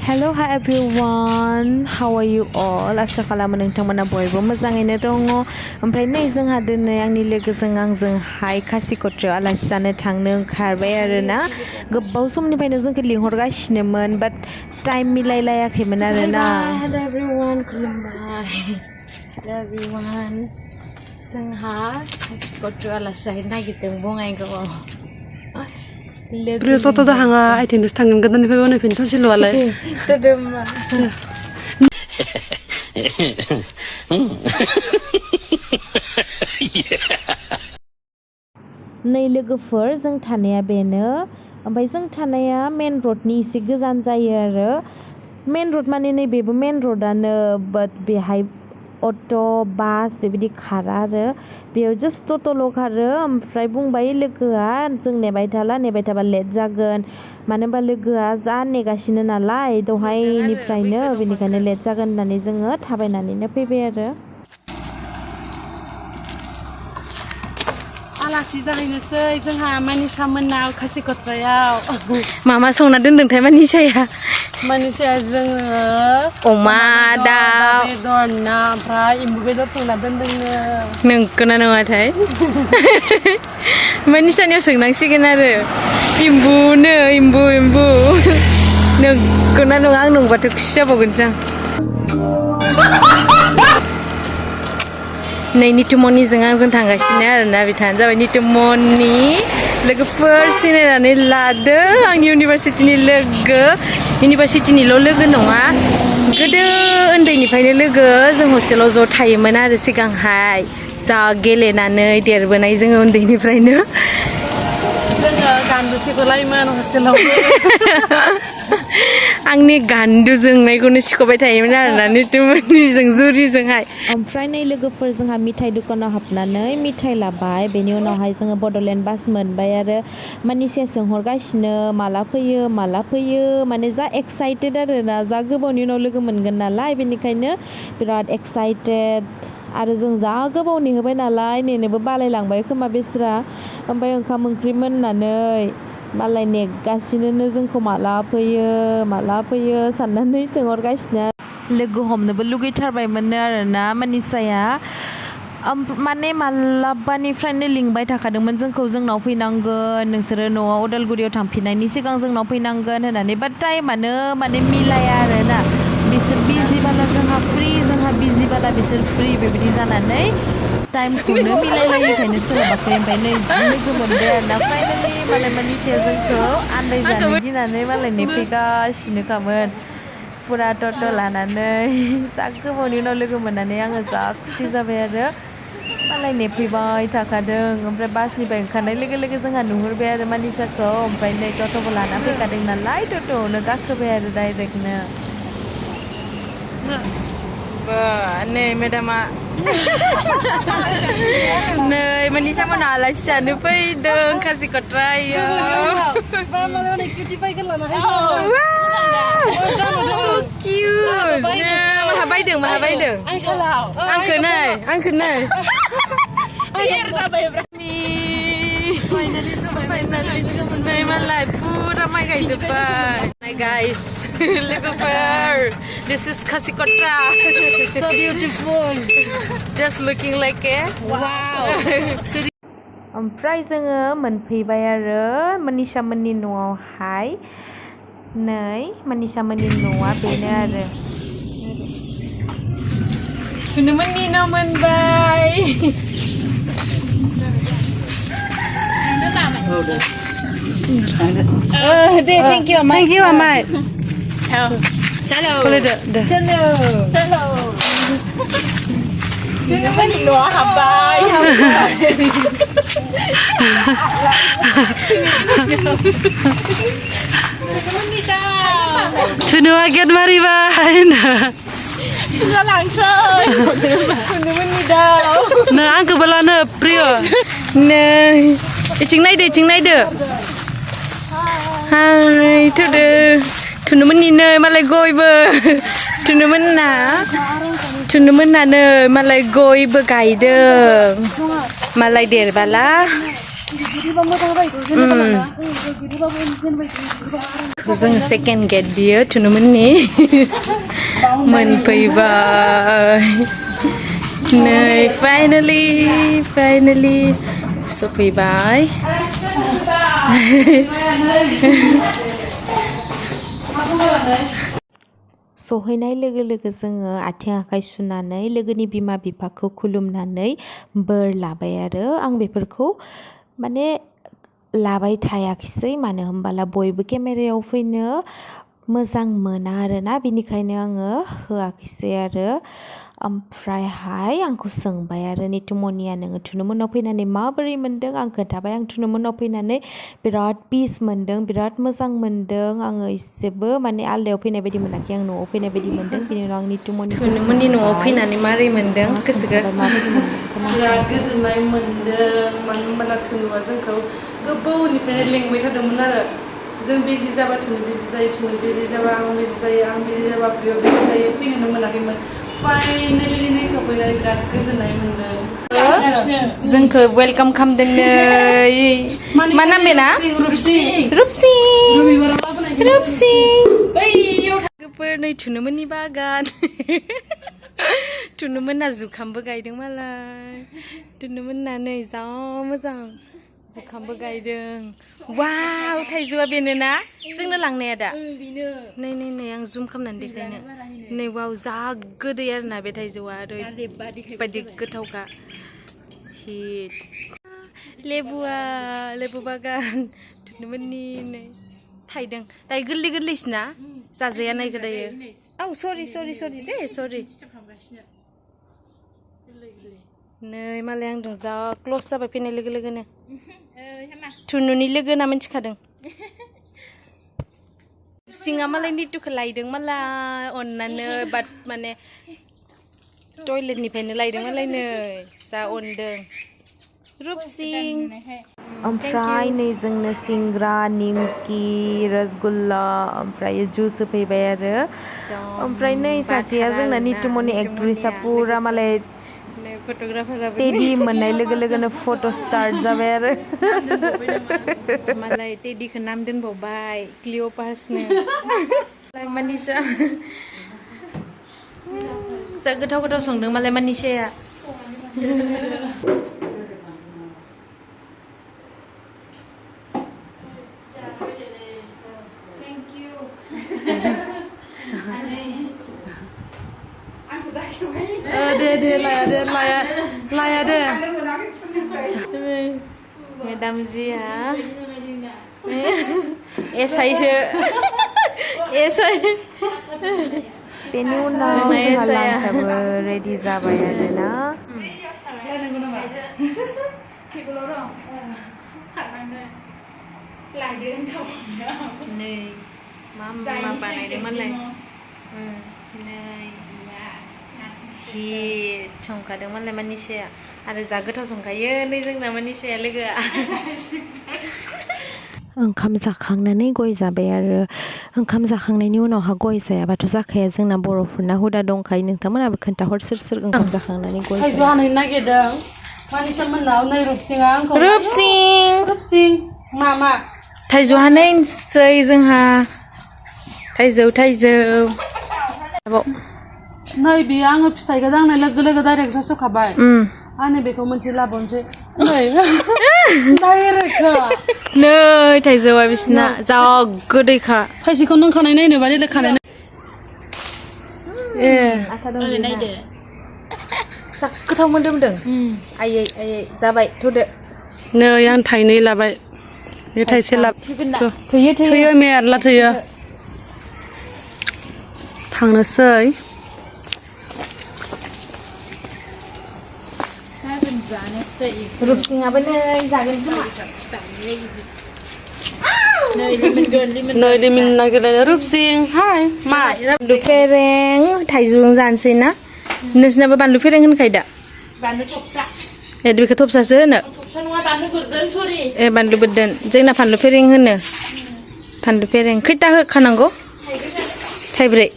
Hello, hi everyone. How are you all? Asa खालामो नोंथांमोना बयबो मोजाङैनो दङ. ओमफ्राय नै जोंहा दिनै आंनि लोगोजों आंजोंहाय खासिकत्रायाव आलासि जानो थांनो ओंखारबाय आरोना. गोबाव समनिफ्रायनो जोंखौ लिंहरगासिनोमोन बाट टाइम मिलायलायाखैमोन आरोना. Hello everyone खुलुमबाय. Hello everyone. जोंहा खासिकत्रायाव आलासि जाहैनो नागिरदों बङाइगावआव. Berito dah hanga itinus tangan gadan nipa wana fin sosial wala. Tadema. नै lwgwfwr जों थानाया बेनो ओमफ्राय जों थानाया मेन रडनि एसे गोजान जायो आरो मेन रड माने नै बेबो मेन रडानो बाट बेहाय अट' बास बेबायदि खारा आरो बेयाव जास्ट टट'ल' खारो ओमफ्राय बुंबाय लोगोआ जों नेबाय थाबा लेट जागोन मानो होनबा लोगोआ जा नेगासिनो नालाय दहायनिफ्रायनो बेनिखायनो लेट जागोन होननानै जोङो थाबायनानैनो फैबाय आरो Alasi जाहैनोसै जोंहा मानिसा मोननाव खासिकत्रायाव मामा संना दोनदोंथाय मानिसाया जोङो अमा दाउ बेदर ना ओमफ्राय एम्बु बेदर संना दोनदोंनो नोंगौना नङाथाय मानिसानियाव सोंनांसिगोन आरो एम्बुनो एम्बु नोंगौना नङा आं नंबाथ' खुसि जाबावगोनसो आं नै नितुमनिजों आंजों थांगासिनो आरोना बिथाङानो जाबाय नितुमनि लोगोफोर सिनायनानै लादों आंनि इउनिभारसिटिनि लोगो इउनिभारसिटिनिल' लोगो नङा गोदो उन्दैनिफ्रायनो लोगो जों हस्टेलाव ज' थायोमोन आरो सिगांहाय जा गेलेनानै देरबोनाय जोङो उन्दैनिफ्रायनो जोङो गान्दु सिख'लायोमोन हस्टेलाव आंनि गान्दु जोंनायखौनो सिख'बाय थायोमोन आरोना नितुमनिजों जुरिजोंहाय ओमफ्राय नै लोगोफोर जोंहा मिथाइ दुखानाव हाबनानै मिथाइ लाबाय बेनि उनावहाय जोङो बड'लेण्ड बास मोनबाय आरो मानिसाया सोंहरगासिनो माला फैयो माने जा एक्साइटेड आरोना जा गोबावनि उनाव लोगो मोनगोन नालाय बेनिखायनो बिराद एक्साइटेड आरो जों जा गोबाव नेहोबाय नालाय नेनोबो बालायलांबाय खोमा बेस्रा ओमफ्राय ओंखाम ओंख्रि मोननानै मालाय नेगासिनो जोंखौ माला फैयो साननानै सोंहरगासिनो लोगो हमनोबो लुगैथारबायमोननो आरोना मानिसाया माने मालाबानिफ्रायनो लिंबाय थाखादोंमोन जोंखौ जोंनाव फैनांगोन नोंसोरो न'आव उदालगुरियाव थांफिननायनि सिगां जोंनाव फैनांगोन होननानै बाट टाइमानो माने मिलाया आरोना बिसोर बिजिबाला जोंहा फ्रि जोंहा बिजिबाला बिसोर फ्रि बेबायदि जानानै टाइमखौनो मिलायलायैखायनो सोलाबाखै ओमफ्राय नै लोगो मोनबाय आरोना फाइनालि मालाय मानिसाया जोंखौ आन्दायजानो गिनानै मालाय नेफैगासिनोखामोन पुरा टट' लानानै जा गोबावनि उनाव लोगो मोननानै आङो जा खुसि जाबाय आरो मालाय नेफैबाय थाखादों ओमफ्राय बासनिफ्राय ओंखारनाय लोगो लोगो जोंहा नुहुरबाय आरो मानिसाखौ ओमफ्राय नै टट'खौ लाना फैखादों नालाय टट'आवनो गाखोबाय आरो डाइरेक्टनो नै मेदामा नै मानिसा मोना आलासि जानो फैदों खासिकत्रायाव cute maha baydों आंखौ नै नै मालाय पुरा माइ गायजोब्बाय guys lwgwfwr this is Khasikotra so beautiful just looking like a wow ओमफ्राय जोङो मोनफैबाय आरो मानिसा मोननि न'आवहाय नै मानिसा मोननि न'आ बेनो आरो थुनुमोननि न' मोनबाय दे thank you आमाय चलो थुनुमोननि न'आव हाबबाय थुनुआ गेट मारिबाय नै आंखौबो लानो प्रिय नै इथिं नायदो हाय थुनुमोननि नै मालाय गयबो थुनुमोननानै मालाय गयबो गायदों मालाय देरबाला जों सेकेन्ड गेट बियो थुनुमोननि मोनफैबाय नै फाइनालि सफैबाय सहैनाय लोगो लोगो जोङो आथिं आखाइ सुनानै लोगोनि बिमा बिफाखौ खुलुमनानै बोर लाबाय आरो आं बेफोरखौ माने लाबाय थायाखिसै मानो होनबाला बयबो केमेरायाव फैनो मोजां मोना आरोना बिनिखायनो आङो होआखिसै आरो ओमफ्रायहाय आंखौ सोंबाय आरो नितुमनिया नोङो थुनुमोनाव फैनानै माबोरै मोनदों आं खोन्थाबाय आं थुनुमोनाव फैनानै बिराद पिस मोनदों बिराद मोजां मोनदों आङो एसेबो माने आलदायाव फैनाय बायदि मोनाखै आं न'आव फैनाय बायदि मोनदों बिनि उनाव आं थुनुमोननि न'आव फैनानै मारै मोनदों गोसोखौ माबायदि मोनदों बिराद गोजोननाय मोनदों मानो होनबा थुनुआ जोंखौ गोबावनिफ्रायनो लेंबाय थादोंमोन आरो जों बिजि जाबा थुनु बिजि जायो थुनु बिजि जाबा आं बिजि जायो आं बिजि जाबा बियो बिजि जायो फैनोनो मोनाखैमोन फाइनालि नै सफैनाय बिराद गोजोननाय मोनदों जोंखौ वेलकाम खालामदों नै मा नाम बेना रुपसिं लोगोफोर नै थुनुमोननि बागान थुनुमोनना जुखामबो गायदों मालाय थुनुमोनना नै जा मोजां जुखामबो गायदों वाव थाइजौआ बेनो ना जोंनो लांनाया दा नै आं जुम खालामनानै देखायनो नै वाव जा गोदै आरोना बे थाइजौआ ओरैबायदि गोथावखा हिट लेबु बागान थुनुमोननि नै थाइदों दायो गोरलैसिना जाजाया नायखो दायो औ सरि दे सरि नै मालाय आंजों जा क्लस जाबाय फैनाय लोगो लोगोनो थुनुनि लोगो होनना मिथिखादों सिङा मालाय नितुखौ लायदों मालाय अननानै बाट माने टयलेटनिफ्रायनो लायदों मालाय नै जा अनदों रुपसिं ओमफ्राय नै जोंनो सिंग्रा निमकि रसगुल्ला ओमफ्राय जुस होफैबाय आरो ओमफ्राय नै सासेया जोंना नितुमनि एक्ट्रेसआ पुरा मालाय टेडि मोननाय लोगो लोगोनो फट' स्टार्ट जाबाय आरो मालाय टेडिखौ नाम दोनबावबाय क्लिअ'पासनो मानिसा जा गोथाव संदों मालाय मानिसाया लाया दे मेदाम जिया एसाइसो बेनि उनाव जोंहा लान्चआबो रेडि जाबाय आरोना नै मा बानायदोंमोनलाय हिट संखादों मालाय मानिसाया आरो जा गोथाव संखायो नै जोंना मानिसाया लोगोआ ओंखाम जाखांनानै गय जाबाय आरो ओंखाम जाखांनायनि उनावहा गय जायाबाथ' जाखाया जोंना बर'फोरना हुदा दंखायो नोंथांमोनाबो खोन्थाहर सोर ओंखाम जाखांनानै गय थाइजौ हानो नागिरदों मानिसा मोननाव नै रुपसिंआ आंखौ रुपसिं मा थाइजौ हानोसै जोंहा थाइजौ नै बियो आङो फिथाइखौ दांनाय लोगो लोगो डाइरेक्ट जास'खाबाय आंनो बेखौ मोनसे लाबावनोसै नै थाइजौआ बिसिना जा गोदैखा थाइसेखौ नों खानाय नायनो बा देलाय खानाय नायदो जा गोथाव मोनदों आयै जाबाय थ'दो नै आं थाइनै लाबाय बे थाइसे थोयो मेरला थोयो थांनोसै रुपसिंआबो नै जागोन खोमा नै लिमिन नागिरलायदों रुपसिं हाय मा बानलु फेरें थाइजौजों जानोसै ना नोंसिनाबो बानलु फेरें होनखायो दा बानलु थबसा बेखौ थबसासो होनो बानलु बोरदोन जोंना फानलु फेरें होनो फानलु फेरें खैथा होखानांगौ थाइब्रै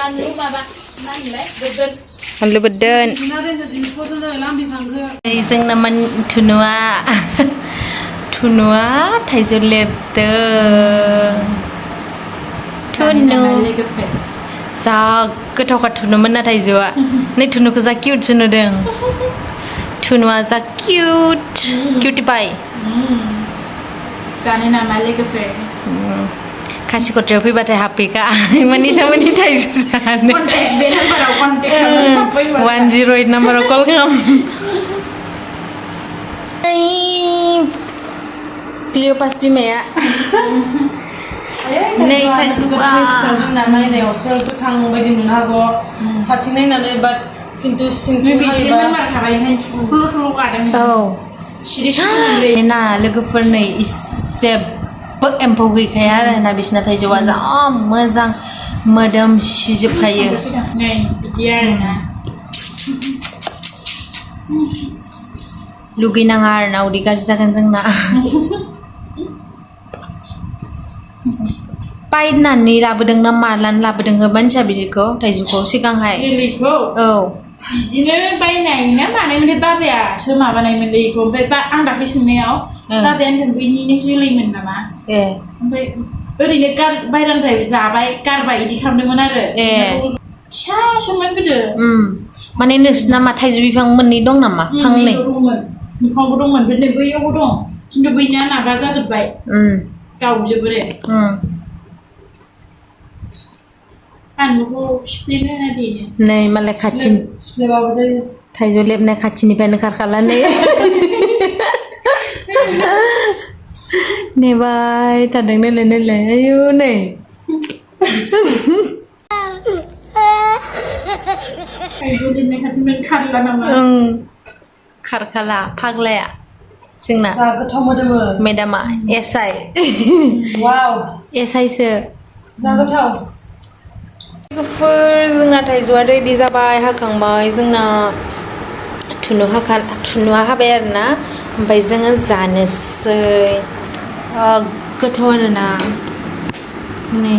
Manlu beden. Jeng naman tunua. Tunua Thaijo lepte. Tunu. Za goथाव ka tunuman na Thaijoa. Nei tunu ko za cute sunu deng. Tunua za cute. Cutie pie. Jani nama lwgwfwr. Khasikotra फैबाथाय हाबफैखा मानि सोमोन्दै थाइजौ जानो Kontak bे नाम्बाराव kontak खालामनो 108 नाम्बाराव call खालाम क्लिय'पास बिमाया नै जोंना नायनायावसो गोथां बायदि नुनो हागौ साथिं नायनानै बाट खिन्थु सिंथिं नायोबा नाम्बार थाबाय ओंखायनो थुख्ल' थुख्ल' गादों औ सिरि सिरि ना लोगोफोरनै इसेबो एम्फौ गैखाया आरोना बिसिना थाइजौआ जा मोजां मोदोम सिजोबखायो नै बिदि आरोना लुगैनाङा आरोना उदै गाज्रि जागोन जोंना बायनानै लाबोदों ना मालानो लाबोदों मानसिया बिदिखौ थाइजौखौ सिगांहाय जोलैखौ औ बिदिनो बायनाय ना मानायमोनथाय बाबायासो माबानायमोनलै बेखौ ओमफ्राय आं दाख्लै सोंनायाव बाबाया होनदों बैनिनो जोलैमोन नामा ए ओमफ्राय ओरैनो बायरानिफ्राय जाबाय गारबाय बिदि खालामदोंमोन आरो ए फिसासोमोन गोदो माने नोंसिना मा थाइजौ बिफां मोननै दं नामा फांनै दंमोन बिफांबो दंमोन ओमफ्राय बैयावबो दं खिन्थु बैनिया माबा जाजोब्बाय गावजोबो रे बानलुखौ सिफ्लेनो होना देनो नै मालाय खाथिनि सिफ्लेबाबो जायो थाइजौ लेबनाय खाथिनिफ्रायनो खारखाला नै नेबाय थादों नोलाय नोलाय आयु नै थाइजौ लेबनाय खाथिनिफ्रायनो खारला नामा खारखाला फाग्लाया जोंना जा गोथाव मोदोमो मेदामा एसआइ वाव एसआइसो जा गोथाव लोगोफोर जोंना थाइजौआ रेडि जाबाय हाखांबाय जोंना थुनुआ हाबाय आरोना ओमफ्राय जोङो जानोसै जा गोथाव आरोना नै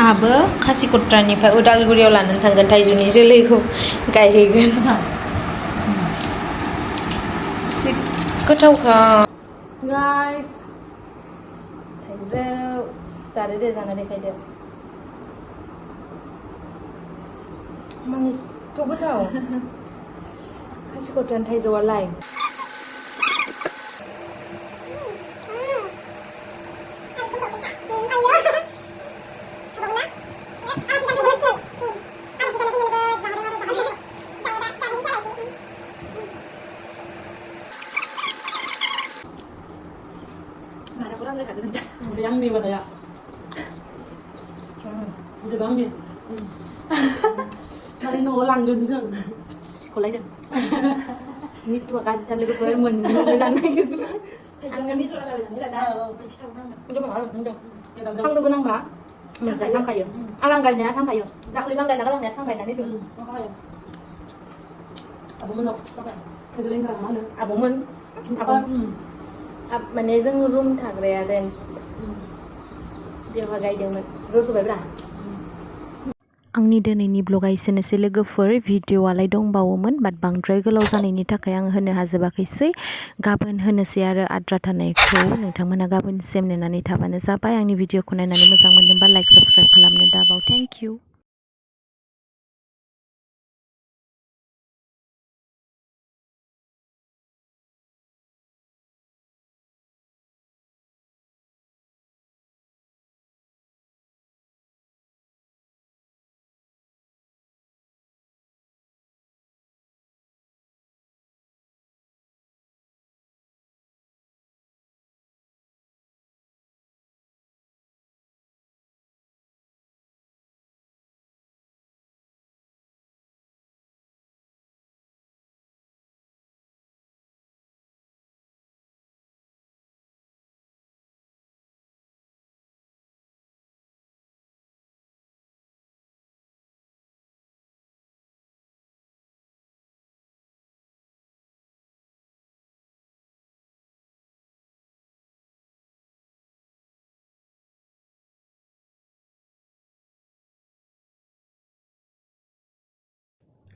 आहाबो खासिक'त्रानिफ्राय उदालगुरियाव लानानै थांगोन थाइजौनि जोलैखौ गायहैगोन एसे गोथावखा गाइस थाइजौ जादो दे जाना देखायदो मानिथ' गोथाव खासिक'त्रानि थाइजौआलाय yang di mana ya? Udah bang nih. Kali ini ulang dulu sih. sekolah deh ini dua kasih tali gue bermen dengan gitu Angin itu ada udah mau thang đâu có năng bá mình dạy thang khải lang gầy nhá thang khải đặc lý lang gầy là cái lang nhá thang khải là đi được Abu mana? Cái gì lên mana? abang men माने जों room थाग्राया देन बेवहाय गायदोंमोन रज'बायब्रा आंनि दिनैनि ब्लगा एसेनोसै लोगोफोर भिडिअआलाय दंबावोमोन बाट बांद्राय गोलाव जानायनि थाखाय आं होनो हाजोबाखैसै गाबोन होनोसै आरो आद्रा थानायखौ नोंथांमोना गाबोन सेम नेनानै थाबानो जाबाय आंनि भिडिअखौ नायनानै मोजां मोनदोंबा लाइक साबस्क्राइब खालामनो दाबाव थेंक इउ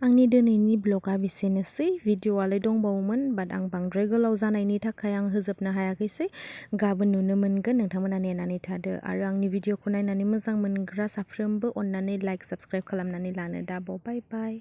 आंनि दिनैनि ब्लगा बेसेनोसै भिडिअआलाय दंबावोमोन बाट आं बांद्राय गोलाव जानायनि थाखाय आं होजोबनो हायाखैसै गाबोन नुनो मोनगोन नोंथांमोना नेनानै थादो आरो आंनि भिडिअखौ नायनानै मोजां मोनग्रा साफ्रोमबो अननानै लाइक साबस्क्राइब खालामनानै लानो दाबाव बाय बाय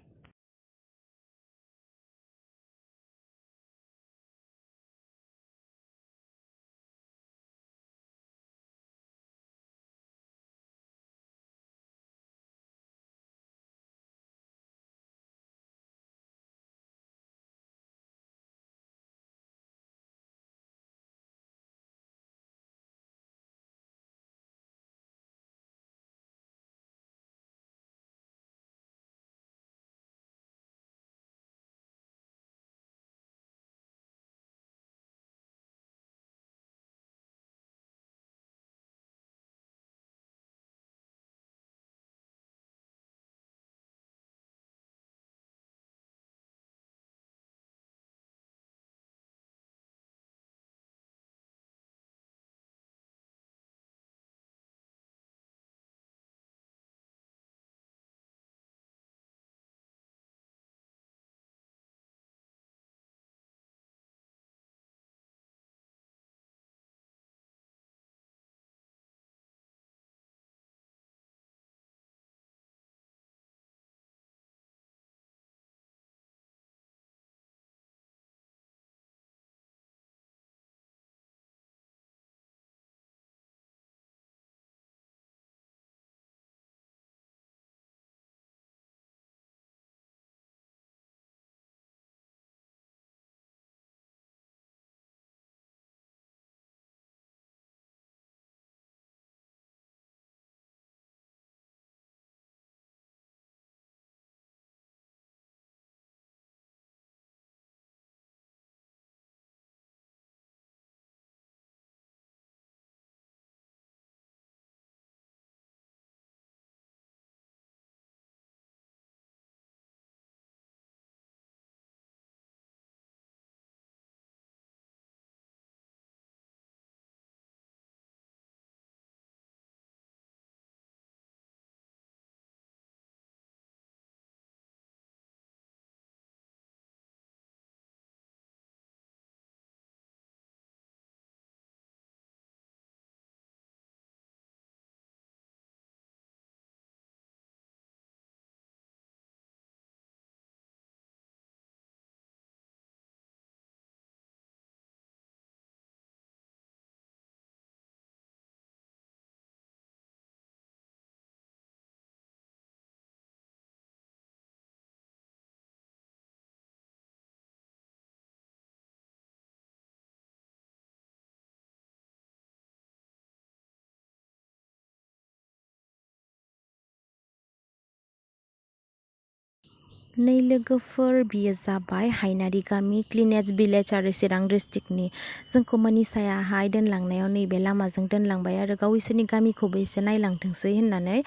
नै लोगोफोर बियो जाबाय हायनारि गामि क्लिनेज भिलेज आरो चिरां डिस्ट्रिक्टनि जोंखौ मनीषायाहाय दोनलांनायाव नैबे लामाजों दोनलांबाय आरो गाव इसोरनि गामिखौबो एसे नायलांथोंसै होननानै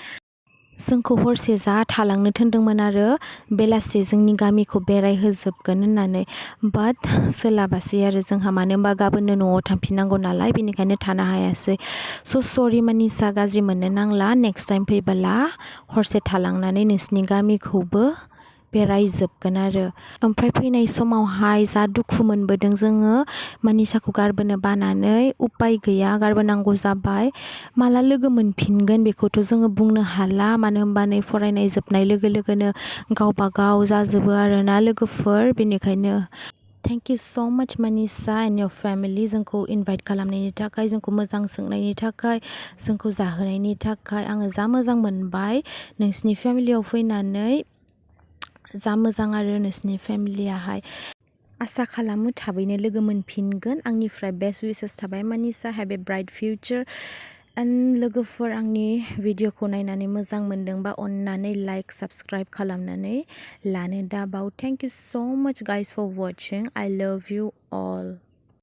जोंखौ हरसे जा थालांनो थिनदोंमोन आरो बेलासे जोंनि गामिखौ बेरायहोजोबगोन होननानै बाट सोलाबासै आरो जोंहा मानो होनबा गाबोननो न'आव थांफिननांगौ नालाय बेनिखायनो थानो हायासै सरि मनीषा गाज्रि मोननो नांला नेक्स्ट टाइम फैबोला हरसे थालांनानै नोंसिनि गामिखौबो बेरायजोबगोन आरो ओमफ्राय फैनाय समावहाय जा दुखु मोनबोदों जोङो मनीषाखौ गारबोनो बानानै उपाय गैया गारबोनांगौ जाबाय माला लोगो मोनफिनगोन बेखौथ' जोङो बुंनो हाला मानो होनबा नै फरायनाय जोबनाय लोगो लोगोनो गावबा गाव जाजोबो आरोना लोगोफोर बेनिखायनो थेंक इउ स' माच मनीषा एन्ड योर फेमिलि जोंखौ इनभाइट खालामनायनि थाखाय जोंखौ मोजां सोंनायनि थाखाय जोंखौ जाहोनायनि थाखाय आङो जा मोजां मोनबाय नोंसिनि फेमिलियाव फैनानै जा मोजां आरो नोंसिनि फेमिलियाहाय आसा खालामो थाबैनो लोगो मोनफिनगोन आंनिफ्राय बेस्ट विशेस थाबाय Manisha have a bright future and लोगोफोर आंनि भिडिअखौ नायनानै मोजां मोनदोंबा अननानै लाइक साबस्क्राइब खालामनानै लानो दाबाव थेंक इउ स' माच guys four वाचिं I love you all